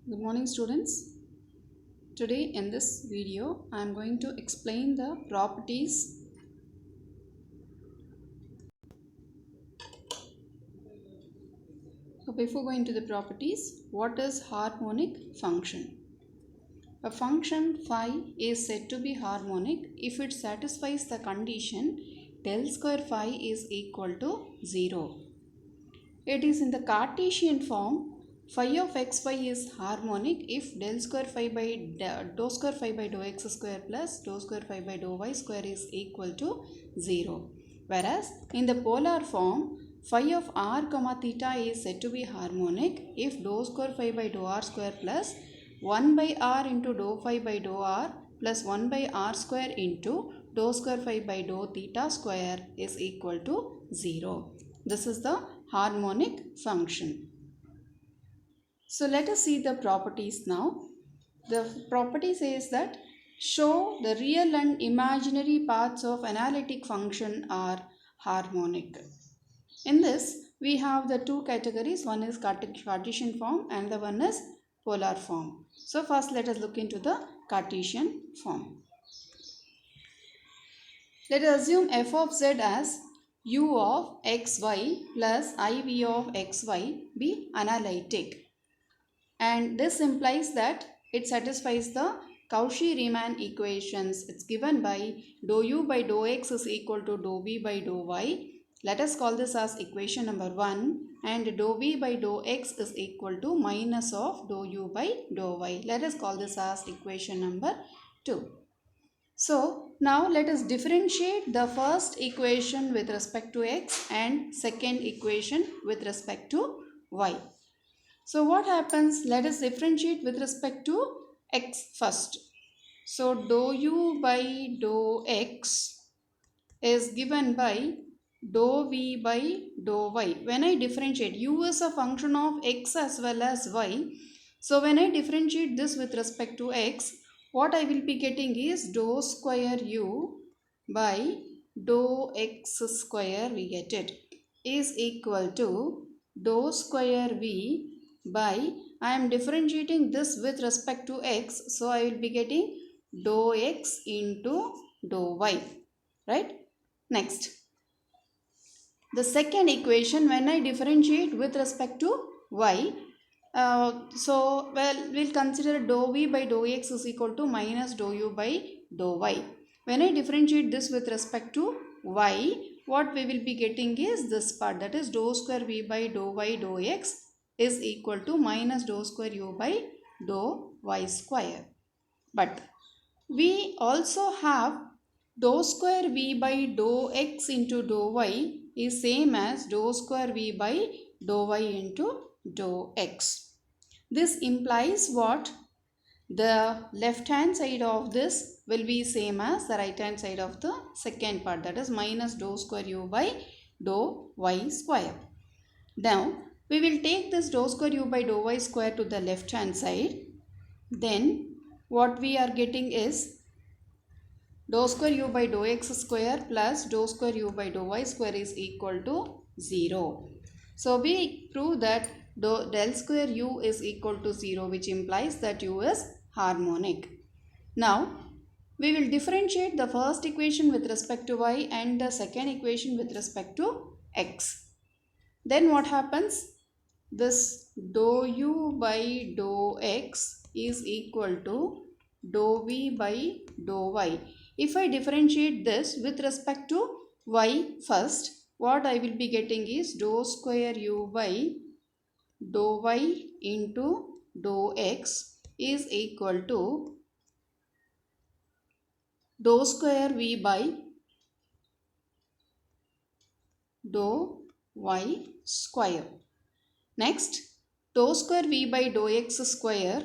Good morning students. Today in this video I am going to explain the properties. So before going to the properties, what is harmonic function? A function phi is said to be harmonic if it satisfies the condition del square phi is equal to 0. It is in the Cartesian form. Phi of xy is harmonic if del square phi by dou square phi by dou x square plus dou square phi by dou y square is equal to 0. Whereas in the polar form, phi of r comma theta is said to be harmonic if dou square phi by dou r square plus 1 by r into dou phi by dou r plus 1 by r square into dou square phi by dou theta square is equal to 0. This is the harmonic function. So let us see the properties now. The property says that show the real and imaginary parts of analytic function are harmonic. In this we have the two categories. One is Cartesian form and the one is polar form. So first let us look into the Cartesian form. Let us assume f of z as u of xy plus iv of xy be analytic. And this implies that it satisfies the Cauchy-Riemann equations. It's given by dou u by dou x is equal to dou v by dou y. Let us call this as equation number 1, and dou v by dou x is equal to minus of dou u by dou y. Let us call this as equation number 2. So now let us differentiate the first equation with respect to x and second equation with respect to y. So what happens? Let us differentiate with respect to x first. So dou u by dou x is given by dou v by dou y. When I differentiate, u is a function of x as well as y. So when I differentiate this with respect to x, what I will be getting is dou square u by dou x square, we get it, is equal to dou square v by, I am differentiating this with respect to x, so I will be getting dou x into dou y, right? Next, the second equation, when I differentiate with respect to y, we'll consider dou v by dou x is equal to minus dou u by dou y. When I differentiate this with respect to y, what we will be getting is this part, that is dou square v by dou y dou x is equal to minus dou square u by dou y square. But we also have dou square v by dou x into dou y is same as dou square v by dou y into dou x. This implies what? The left hand side of this will be same as the right hand side of the second part, that is minus dou square u by dou y square. Now we will take this dou square u by dou y square to the left hand side. Then what we are getting is dou square u by dou x square plus dou square u by dou y square is equal to 0. So we prove that del square u is equal to 0, which implies that u is harmonic. Now we will differentiate the first equation with respect to y and the second equation with respect to x. Then what happens? This dou u by dou x is equal to dou v by dou y. If I differentiate this with respect to y first, what I will be getting is dou square u by dou y into dou x is equal to dou square v by dou y square. Next, dou square v by dou x square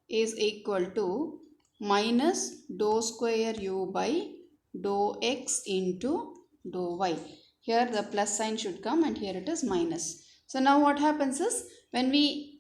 is equal to minus dou square u by dou x into dou y. Here the plus sign should come and here it is minus. So now what happens is, when we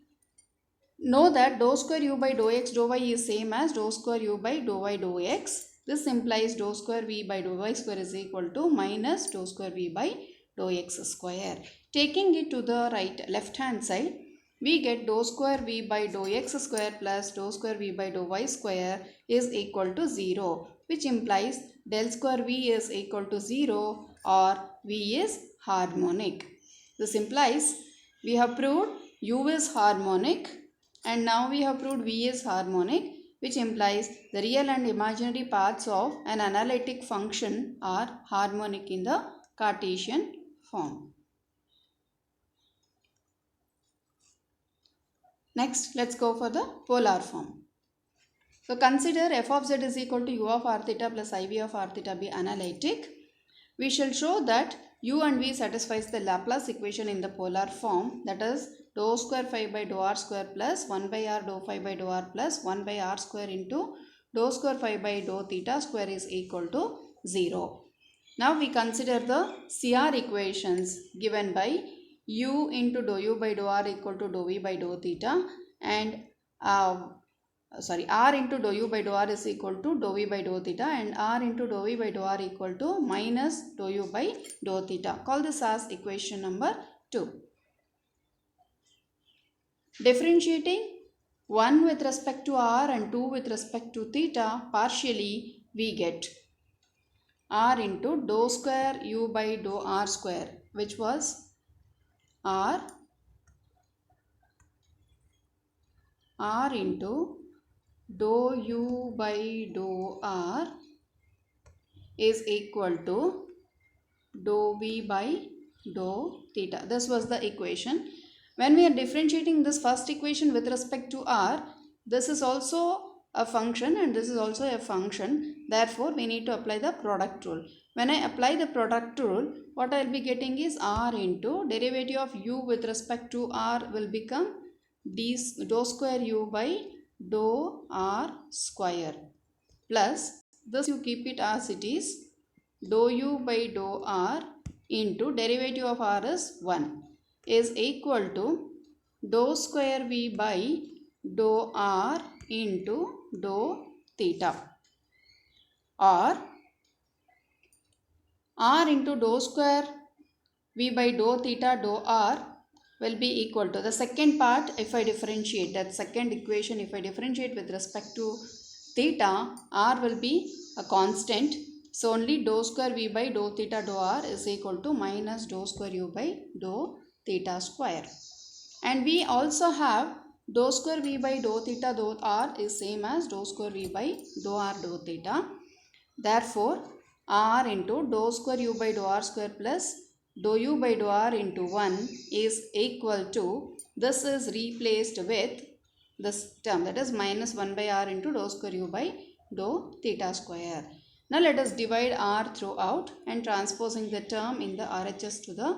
know that dou square u by dou x dou y is same as dou square u by dou y dou x, this implies dou square v by dou y square is equal to minus dou square v by dou x square. Taking it to the left hand side, we get dou square v by dou x square plus dou square v by dou y square is equal to 0, which implies del square v is equal to 0 or v is harmonic. This implies we have proved u is harmonic and now we have proved v is harmonic, which implies the real and imaginary parts of an analytic function are harmonic in the Cartesian form. Next, let's go for the polar form. So consider f of z is equal to u of r theta plus iv of r theta be analytic. We shall show that u and v satisfies the Laplace equation in the polar form, that is dou square phi by dou r square plus 1 by r dou phi by dou r plus 1 by r square into dou square phi by dou theta square is equal to 0. Now we consider the CR equations given by u into dou u by dou r equal to dou v by dou theta and r into dou u by dou r is equal to dou v by dou theta and r into dou v by dou r equal to minus dou u by dou theta. Call this as equation number 2. Differentiating 1 with respect to r and 2 with respect to theta partially, we get r into dou square u by dou r square, which was r into dou u by dou r is equal to dou v by dou theta. This was the equation. When we are differentiating this first equation with respect to r, this is also a function and this is also a function. Therefore, we need to apply the product rule. When I apply the product rule, what I will be getting is r into derivative of u with respect to r will become dou square u by dou r square plus this you keep it as it is dou u by dou r into derivative of r is 1 is equal to dou square v by dou r into dou theta, or r into dou square v by dou theta dou r will be equal to the second part. If I differentiate that second equation, if I differentiate with respect to theta, r will be a constant. So only dou square v by dou theta dou r is equal to minus dou square u by dou theta square. And we also have dou square v by dou theta dou r is same as dou square v by dou r dou theta. Therefore, r into dou square u by dou r square plus dou u by dou r into 1 is equal to, this is replaced with this term, that is minus 1 by r into dou square u by dou theta square. Now let us divide r throughout and transposing the term in the RHS to the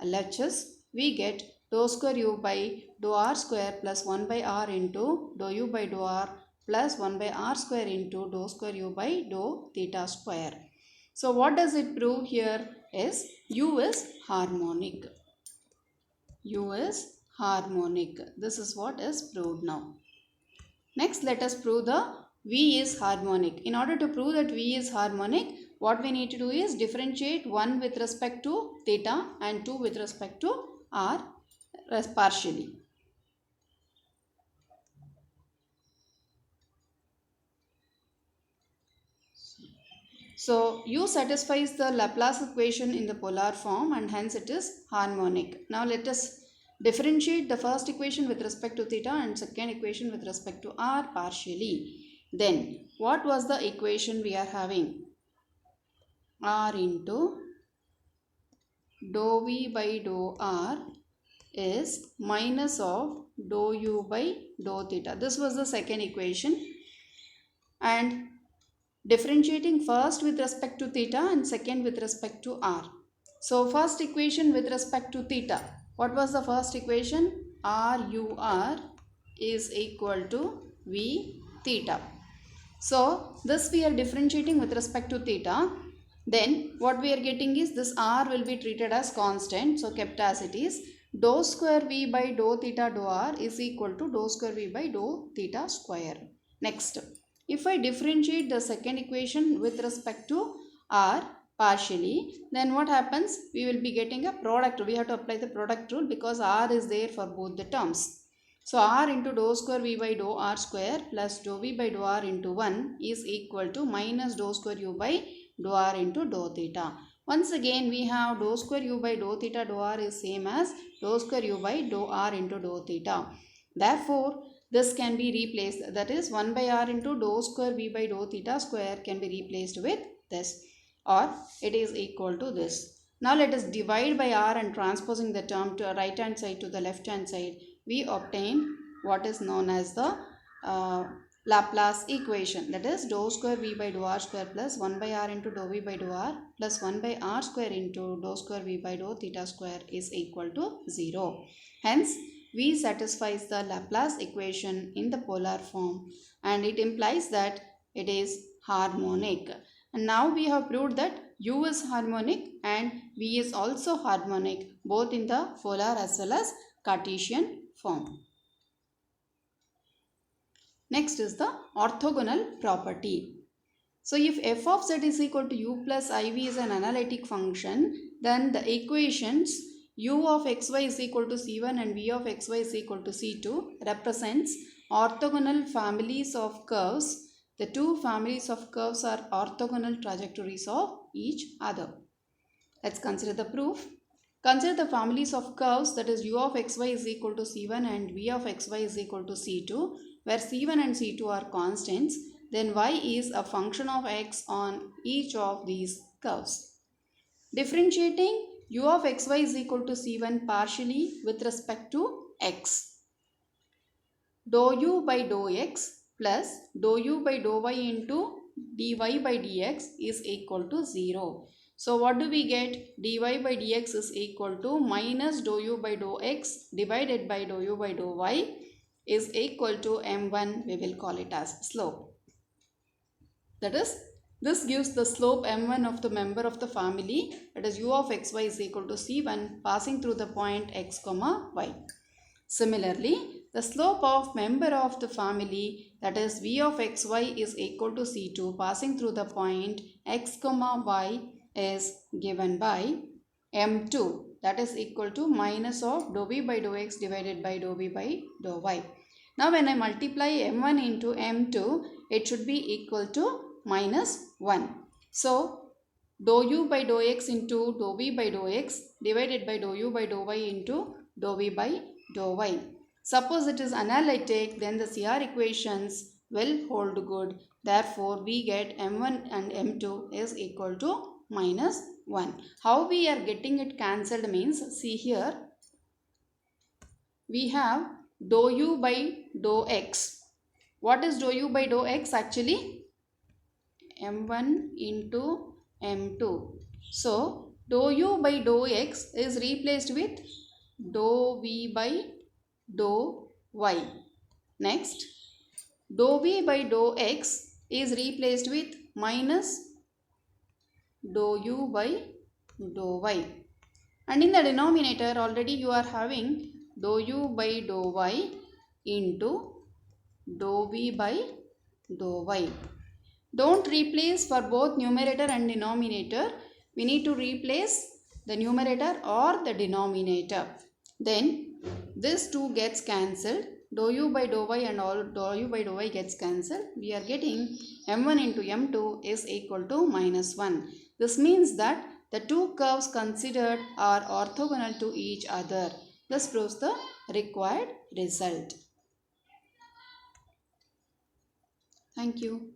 LHS, we get dou square u by dou r square plus 1 by r into dou u by dou r plus 1 by r square into dou square u by dou theta square. So what does it prove here is u is harmonic. U is harmonic. This is what is proved now. Next, let us prove the v is harmonic. In order to prove that v is harmonic, what we need to do is differentiate 1 with respect to theta and 2 with respect to r partially. So u satisfies the Laplace equation in the polar form and hence it is harmonic. Now let us differentiate the first equation with respect to theta and second equation with respect to r partially. Then what was the equation we are having? R into dou v by dou r is minus of dou u by dou theta. This was the second equation. And differentiating first with respect to theta and second with respect to r. So first equation with respect to theta. What was the first equation? RUR is equal to V theta. So this we are differentiating with respect to theta. Then what we are getting is this r will be treated as constant. So kept as it is. Dou square V by dou theta dou r is equal to dou square V by dou theta square. Next, if I differentiate the second equation with respect to r, partially, then what happens? We will be getting a product. We have to apply the product rule because r is there for both the terms. So r into dou square v by dou r square plus dou v by dou r into 1 is equal to minus dou square u by dou r into dou theta. Once again we have dou square u by dou theta dou r is same as dou square u by dou r into dou theta. Therefore, this can be replaced, that is 1 by r into dou square v by dou theta square can be replaced with this, or it is equal to this. Now let us divide by r and transposing the term to a right hand side to the left hand side. We obtain what is known as the Laplace equation, that is dou square v by dou r square plus 1 by r into dou v by dou r plus 1 by r square into dou square v by dou theta square is equal to 0. Hence, V satisfies the Laplace equation in the polar form and it implies that it is harmonic. And now we have proved that U is harmonic and V is also harmonic both in the polar as well as Cartesian form. Next is the orthogonal property. So if f of z is equal to u plus iv is an analytic function, then the equations u of xy is equal to c1 and v of xy is equal to c2 represents orthogonal families of curves. The two families of curves are orthogonal trajectories of each other. Let's consider the proof. Consider the families of curves, that is u of xy is equal to c1 and v of xy is equal to c2, where c1 and c2 are constants. Then y is a function of x on each of these curves. Differentiating u of xy is equal to c1 partially with respect to x. Dou u by dou x plus dou u by dou y into dy by dx is equal to 0. So what do we get? Dy by dx is equal to minus dou u by dou x divided by dou u by dou y is equal to m1, we will call it as slope. That is, this gives the slope m1 of the member of the family, that is u of xy is equal to c1 passing through the point x comma y. Similarly, the slope of member of the family, that is v of xy is equal to c2 passing through the point x comma y is given by m2, that is equal to minus of dou v by dou x divided by dou v by dou y. Now when I multiply m1 into m2, it should be equal to minus 1. So dou u by dou x into dou v by dou x divided by dou u by dou y into dou v by dou y. Suppose it is analytic, then the CR equations will hold good. Therefore, we get m1 and m2 is equal to minus 1. How we are getting it cancelled means, see here, we have dou u by dou x. What is dou u by dou x actually? m1 into m2. So, dou u by dou x is replaced with dou v by dou y. Next, dou v by dou x is replaced with minus dou u by dou y. And in the denominator already you are having dou u by dou y into dou v by dou y. Don't replace for both numerator and denominator. We need to replace the numerator or the denominator. Then this 2 gets cancelled. Dou u by dou y and all dou u by dou y gets cancelled. We are getting m1 into m2 is equal to minus 1. This means that the two curves considered are orthogonal to each other. This proves the required result. Thank you.